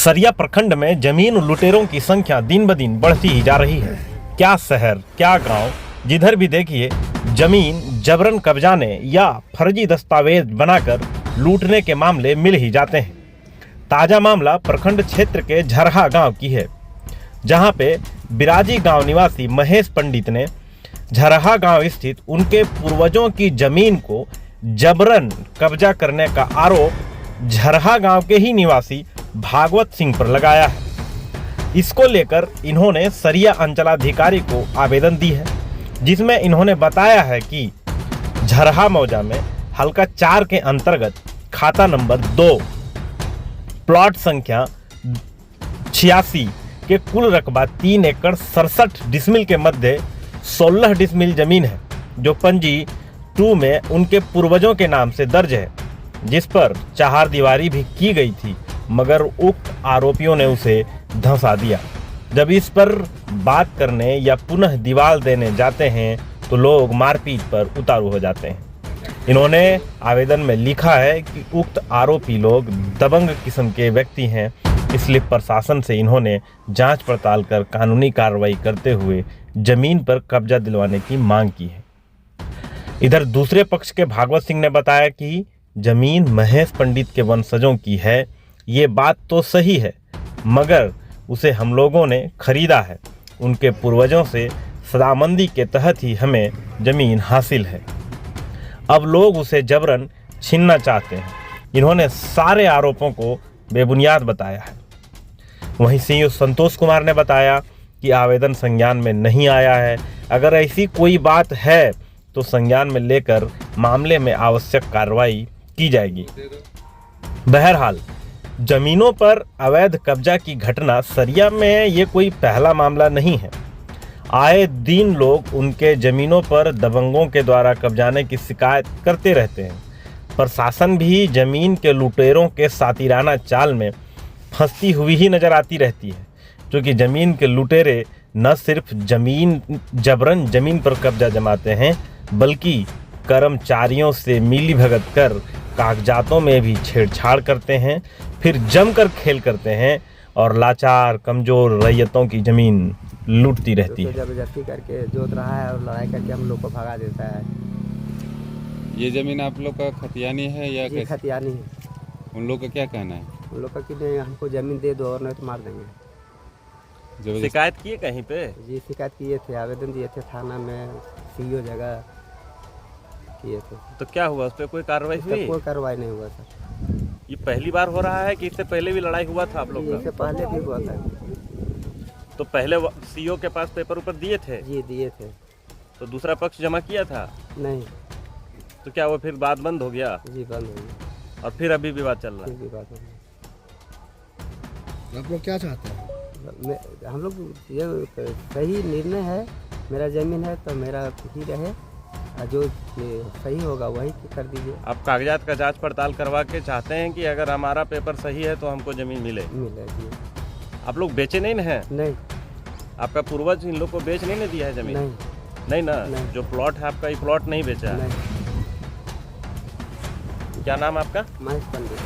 सरिया प्रखंड में जमीन लुटेरों की संख्या दिन ब दिन बढ़ती ही जा रही है। क्या शहर क्या गांव, जिधर भी देखिए जमीन जबरन कब्जाने या फर्जी दस्तावेज बनाकर लूटने के मामले मिल ही जाते हैं। ताजा मामला प्रखंड क्षेत्र के झरहा गांव की है, जहां पे बिराजी गांव निवासी महेश पंडित ने झरहा गांव स्थित उनके पूर्वजों की जमीन को जबरन कब्जा करने का आरोप झरहा गांव के ही निवासी भागवत सिंह पर लगाया है। इसको लेकर इन्होंने सरिया अंचलाधिकारी को आवेदन दी है, जिसमें इन्होंने बताया है कि झरहा मौजा में हल्का 4 के अंतर्गत खाता नंबर 2 प्लॉट संख्या 86 के कुल रकबा 3 एकड़ 67 डिसमिल के मध्य 16 डिसमिल जमीन है, जो पंजी 2 में उनके पूर्वजों के नाम से दर्ज है, जिस पर चारदीवारी भी की गई थी, मगर उक्त आरोपियों ने उसे धंसा दिया। जब इस पर बात करने या पुनः दीवार देने जाते हैं तो लोग मारपीट पर उतारू हो जाते हैं। इन्होंने आवेदन में लिखा है कि उक्त आरोपी लोग दबंग किस्म के व्यक्ति हैं, इसलिए प्रशासन से इन्होंने जांच पड़ताल कर कानूनी कार्रवाई करते हुए जमीन पर कब्जा दिलवाने की मांग की है। इधर दूसरे पक्ष के भागवत सिंह ने बताया कि जमीन महेश पंडित के वंशजों की है, ये बात तो सही है, मगर उसे हम लोगों ने खरीदा है। उनके पूर्वजों से सदामंदी के तहत ही हमें जमीन हासिल है। अब लोग उसे जबरन छीनना चाहते हैं। इन्होंने सारे आरोपों को बेबुनियाद बताया है। वहीं सीईओ संतोष कुमार ने बताया कि आवेदन संज्ञान में नहीं आया है। अगर ऐसी कोई बात है तो संज्ञान में लेकर मामले में आवश्यक कार्रवाई की जाएगी। बहरहाल जमीनों पर अवैध कब्जा की घटना सरिया में ये कोई पहला मामला नहीं है। आए दिन लोग उनके जमीनों पर दबंगों के द्वारा कब्जाने की शिकायत करते रहते हैं। प्रशासन भी जमीन के लुटेरों के सातिराना चाल में फंसती हुई ही नजर आती रहती है, क्योंकि जमीन के लुटेरे न सिर्फ जबरन जमीन पर कब्जा जमाते हैं, बल्कि कर्मचारियों से मिलीभगत कर कागजातों में भी छेड़छाड़ करते हैं, फिर जमकर खेल करते हैं और लाचार कमजोर रैयतों की जमीन लूटती रहती है। जबरदस्ती करके जोत रहा है और लड़ाई करके हम लोग को भगा देता है। ये जमीन आप लोग का खतियानी है या ये खतियानी है। उन लोग का क्या कहना है? उन लोग का कि नहीं, हमको जमीन दे दो और नहीं तो मार देंगे। शिकायत किए कहीं पे? जी शिकायत किए थे, आवेदन दिए थे थाना में, सीईओ जगह किए थे। तो क्या हुआ, उस पर कोई कार्रवाई हुई? कोई कार्रवाई नहीं हुआ सर। ये पहली बार हो रहा है कि इससे पहले भी लड़ाई हुआ था आप लोग का? इससे पहले भी हुआ था। तो पहले सीईओ के पास पेपर ऊपर दिए थे? जी दिए थे। तो दूसरा पक्ष जमा किया था? नहीं। तो क्या वो फिर बात बंद हो गया? जी बंद हो गया। और फिर अभी विवाद चल रहा है? विवाद हो गया। आप लोग क्या चाहते हैं? हम लोग ये सही निर्णय है, मेरा जमीन है तो मेरा ही रहे, जो सही होगा वही कर दीजिए। आप कागजात का जांच पड़ताल करवा के चाहते हैं कि अगर हमारा पेपर सही है तो हमको जमीन मिले? मिलेगी। आप लोग बेचे नहीं है? नहीं। आपका पूर्वज इन लोग को बेच नहीं दिया है जमीन? नहीं। नहीं ना? नहीं। जो प्लॉट है आपका, ये प्लॉट नहीं बेचा है? नहीं। क्या नाम है आपका? महेश पंडित।